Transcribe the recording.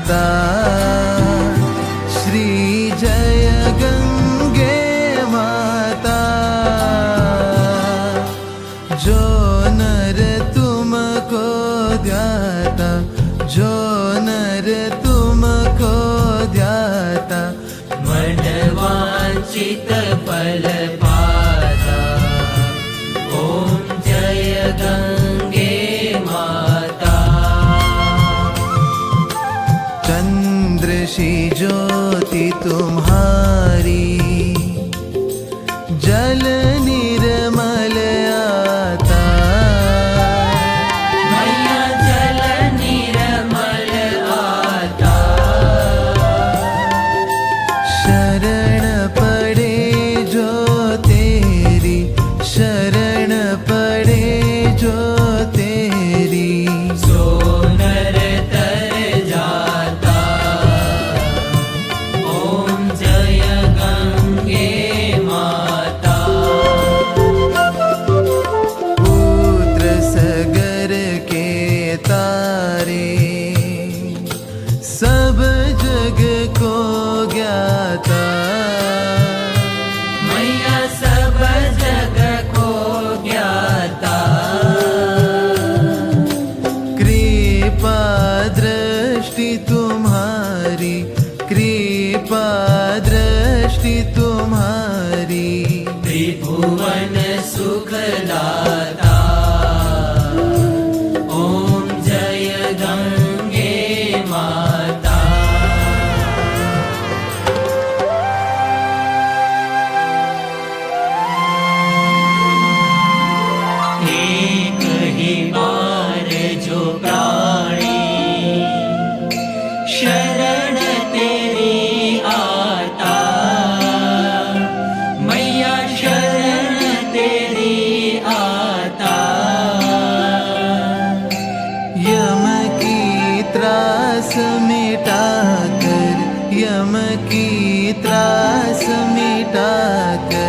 माता श्री जय गंगे माता। जो नर तुमको ध्याता, जो नर तुमको ध्याता, मन वांछित फल पाता। ओम जय गंगे माता। चंद्र सी ज्योति तुम्हारी, जल निर्मल आता। मैया जल निर्मल आता। शरण पड़े जो तेरी, शरण पड़े जो तेरी, सो नर तर जाता। ओम जय गंगे माता। पुत्र सगर के तारे, सब जग को ज्ञाता। मैया सब जग को ज्ञाता। कृपा दृष्टि तुम्हारी, कृपा दृष्टि तुम्हारी, त्रिभुवन सुखदाता। ओम जय गंगे माता। एक ही बार जो प्राणी शरण तेरी आता। मैया शरण तेरी आता। यम की त्रास मिटा कर, यम की त्रास मिटा कर,